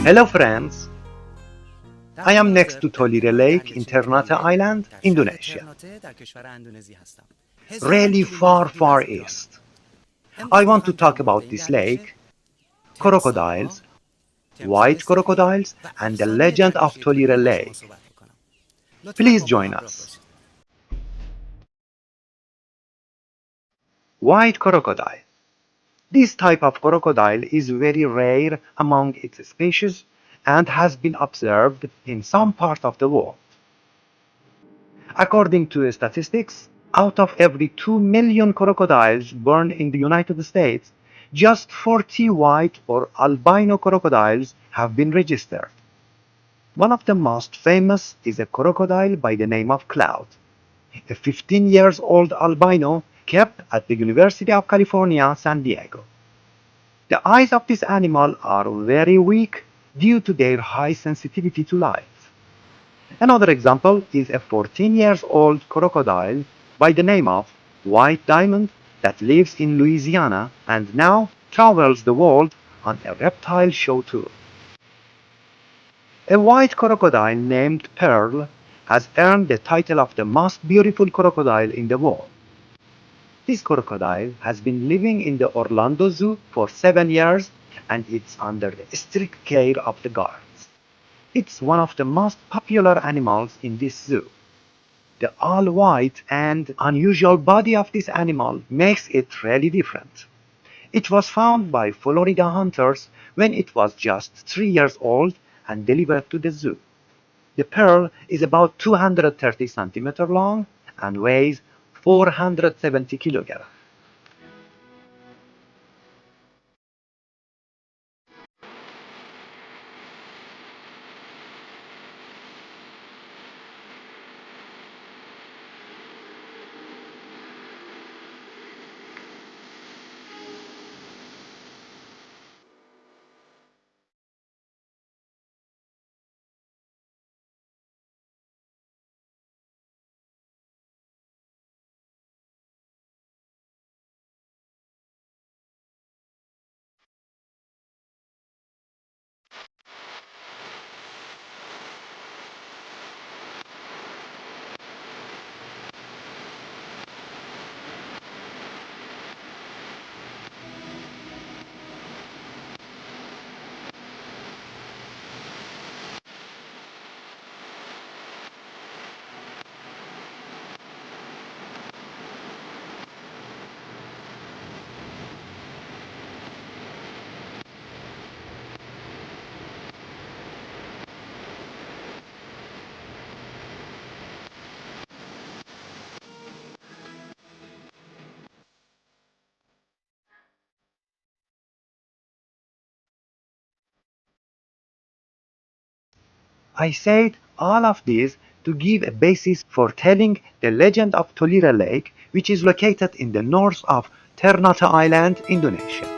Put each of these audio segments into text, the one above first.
Hello friends, I am next to Tolire Lake in Ternate Island, Indonesia. Really far east. I want to talk about this lake, crocodiles, white crocodiles, and the legend of Tolire Lake. Please join us. White crocodile. This type of crocodile is very rare among its species and has been observed in some parts of the world. According to statistics, out of every 2 million crocodiles born in the United States, just 40 white or albino crocodiles have been registered. One of the most famous is a crocodile by the name of Cloud, a 15 years old albino kept at the University of California, San Diego. The eyes of this animal are very weak due to their high sensitivity to light. Another example is a 14 years old crocodile by the name of White Diamond that lives in Louisiana and now travels the world on a reptile show tour. A white crocodile named Pearl has earned the title of the most beautiful crocodile in the world. This crocodile has been living in the Orlando Zoo for 7 years and it's under the strict care of the guards. It's one of the most popular animals in this zoo. The all-white and unusual body of this animal makes it really different. It was found by Florida hunters when it was just 3 years old and delivered to the zoo. The pearl is about 230 centimeters long and weighs 470 kilograms. I said all of this to give a basis for telling the legend of Tolire Lake, which is located in the north of Ternate Island, Indonesia.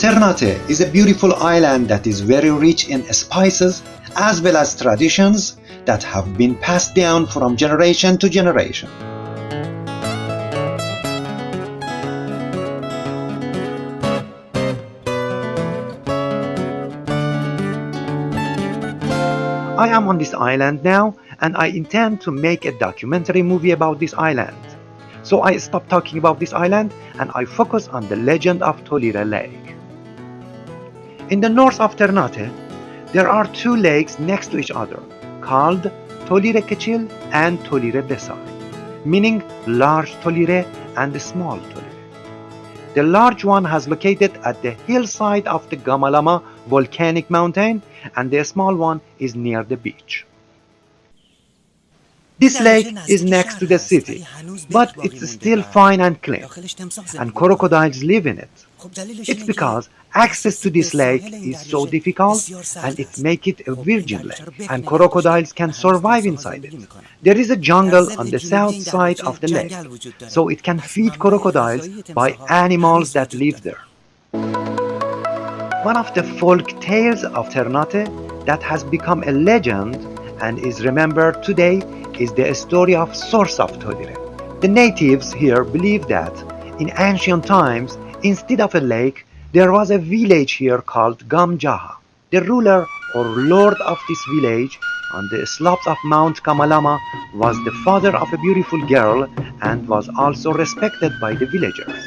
Ternate is a beautiful island that is very rich in spices as well as traditions that have been passed down from generation to generation. I am on this island now, and I intend to make a documentary movie about this island. So I stop talking about this island and I focus on the legend of Tolire Lake. In the north of Ternate, there are two lakes next to each other, called Tolire Kecil and Tolire Besar, meaning large Tolire and small Tolire. The large one is located at the hillside of the Gamalama volcanic mountain, and the small one is near the beach. This lake is next to the city, but it's still fine and clean, and crocodiles live in it. It's because access to this lake is so difficult, and it makes it a virgin lake, and crocodiles can survive inside it. There is a jungle on the south side of the lake, so it can feed crocodiles by animals that live there. One of the folk tales of Ternate that has become a legend and is remembered today is the story of source of Tolire. The natives here believe that in ancient times, instead of a lake, there was a village here called Gamjaha. The ruler or lord of this village on the slopes of Mount Kamalama was the father of a beautiful girl and was also respected by the villagers.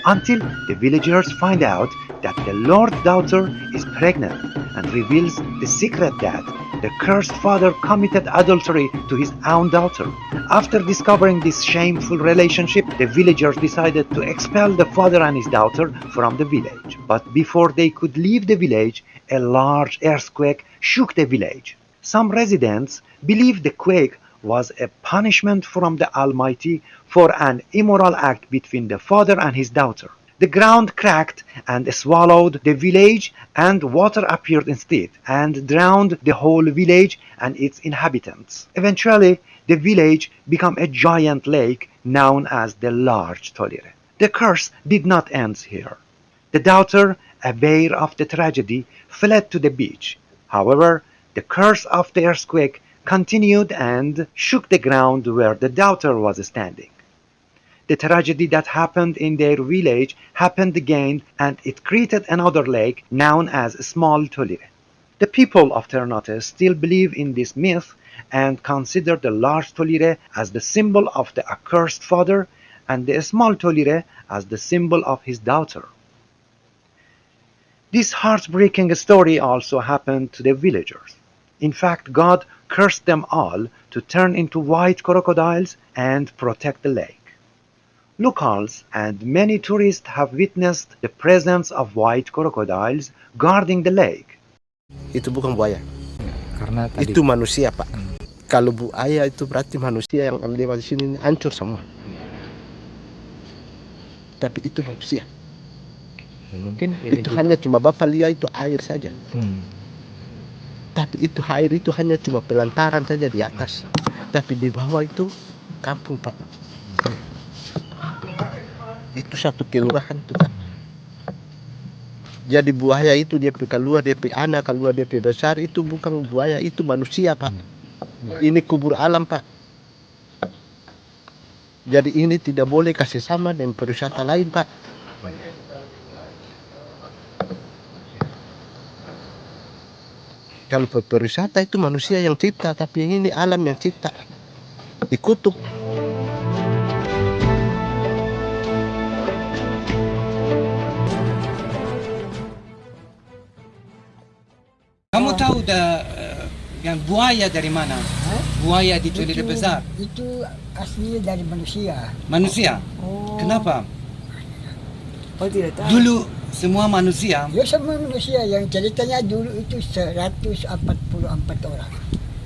Until the villagers find out that the lord's daughter is pregnant and reveals the secret that the cursed father committed adultery to his own daughter. After discovering this shameful relationship, the villagers decided to expel the father and his daughter from the village. But before they could leave the village, a large earthquake shook the village. Some residents believed the quake was a punishment from the Almighty for an immoral act between the father and his daughter. The ground cracked and swallowed the village, and water appeared instead and drowned the whole village and its inhabitants. Eventually, the village became a giant lake known as the Large Tolire. The curse did not end here. The daughter, aware of the tragedy, fled to the beach. However, the curse of the earthquake continued and shook the ground where the daughter was standing. The tragedy that happened in their village happened again, and it created another lake known as Small Tolire. The people of Ternate still believe in this myth and consider the Large Tolire as the symbol of the accursed father and the Small Tolire as the symbol of his daughter. This heartbreaking story also happened to the villagers. In fact, God cursed them all to turn into white crocodiles and protect the lake. Locals and many tourists have witnessed the presence of white crocodiles guarding the lake. Itu bukan buaya. Karena tadi Itu manusia, Pak. Kalau buaya itu berarti manusia yang lewat sini hancur semua. Tapi itu manusia. mungkin ini Itu hanya cuma Bapak lihat itu air saja. Tapi itu air itu hanya cuma pelantaran saja di atas. Tapi di bawah itu kampung, Pak. Itu satu kelurahan tuh, Pak. Jadi buaya itu dia keluar dia anak, keluar dia besar, itu bukan buaya, itu manusia, Pak. Ini kubur alam, Pak. Jadi ini tidak boleh kasih sama dengan pariwisata lain, Pak. Kalau pariwisata itu manusia yang cipta, tapi ini alam yang cipta. Dikutuk. Kamu tahu yang buaya dari mana? Buaya di Tolire besar. Itu aslinya dari manusia. Manusia. Oh. Kenapa? Oh, tidak tahu. Dulu semua manusia. Ya semua manusia yang ceritanya dulu itu 144 orang.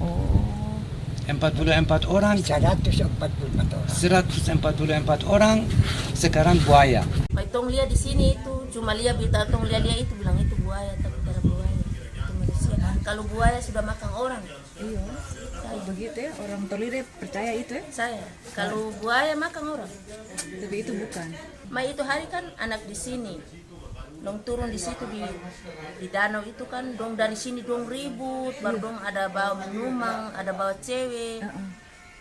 Oh. 44 orang. 144 orang. 144 orang sekarang buaya. Tong lihat di sini itu cuma lihat berita tong lihat itu bilang itu buaya, tapi tidak buaya. Itu manusia. Kalau buaya sudah makan orang. Iya. Begitu ya, orang Tolire percaya itu ya? Saya. Kalau buaya makan orang. Tapi itu bukan. Ma itu hari kan anak di sini. Dong turun di situ di danau itu kan, dong dari sini dong ribut, baru dong ada bawa minuman, ada bawa cewek,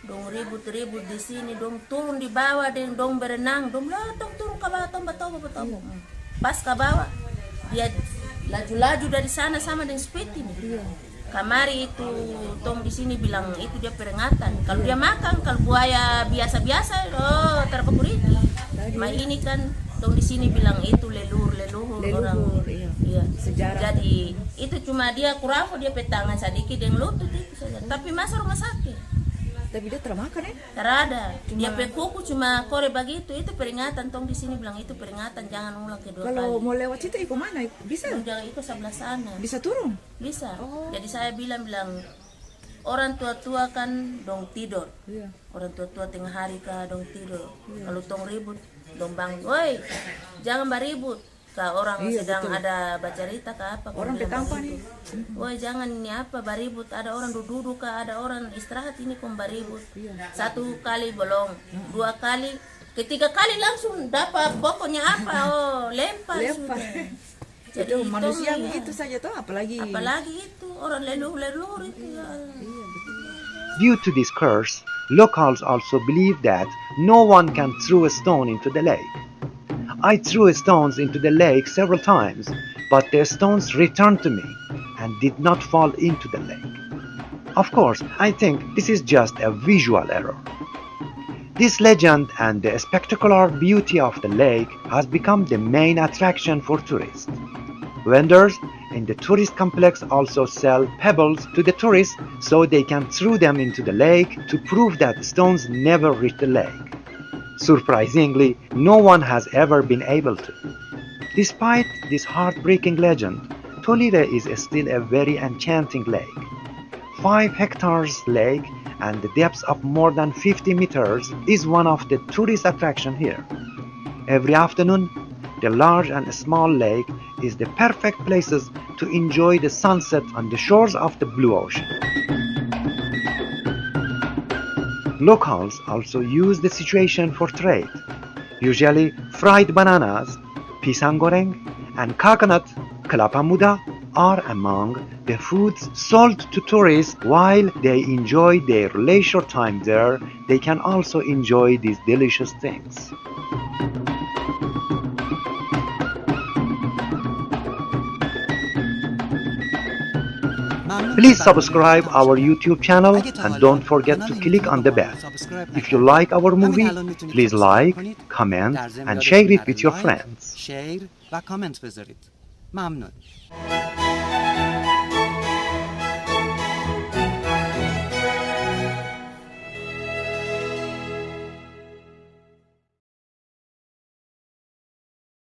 dong ribut di sini, dong turun di bawah, dong berenang, dong turun ke bawah, betul. Pas ke bawah, dia laju-laju dari sana sama dengan speed ini. Kamari itu tong di sini bilang itu dia peringatan. Kalau dia makan, kalau buaya biasa-biasa, terpakuriti. Ma ini kan tong di sini bilang itu leluhur orang. Iya. Sejarah. Jadi itu cuma dia kurafo, dia petangan sedikit yang lutut itu saja. Tapi masa rumah sakit. Tapi dia termakan ya? Terada. Dia pekuku cuma kore begitu, itu peringatan tong di sini bilang itu peringatan, jangan ulang kedua kali. Kalau mau lewat situ ikut mana? Bisa? Jangan ikut sebelah sana. Bisa turun? Bisa. Jadi saya bilang orang tua-tua kan dong tidur. Iya. Orang tua-tua tengah hari kah dong tidur. Kalau tong ribut, dong bangun. Woi, jangan beribut. Kah orang sedang ada bacarita kah apa? Orang petampa nih. Woi, jangan ini apa beribut. Ada orang duduk kah, ada orang istirahat ini kok beribut. Satu kali belum, dua kali, ketiga kali langsung dapat pokoknya apa? Lempar. Lempar. Jadi Itu manusia ya. begitu saja toh, apalagi itu orang leluhur itu ya. Due to this curse, locals also believe that no one can throw a stone into the lake. I threw stones into the lake several times, but the stones returned to me and did not fall into the lake. Of course, I think this is just a visual error. This legend and the spectacular beauty of the lake has become the main attraction for tourists. Vendors in the tourist complex also sell pebbles to the tourists so they can throw them into the lake to prove that stones never reach the lake. Surprisingly, no one has ever been able to. Despite this heartbreaking legend, Tolire is still a very enchanting lake. 5 hectares lake and the depth of more than 50 meters is one of the tourist attractions here. Every afternoon, the large and small lake is the perfect places to enjoy the sunset on the shores of the blue ocean. Locals also use the situation for trade. Usually, fried bananas, pisang goreng, and coconut kelapa muda are among the foods sold to tourists while they enjoy their leisure time there. They can also enjoy these delicious things. Please subscribe our YouTube channel and don't forget to click on the bell. If you like our movie, please like, comment and share it with your friends. شیر و کامنت بذارید. ممنون.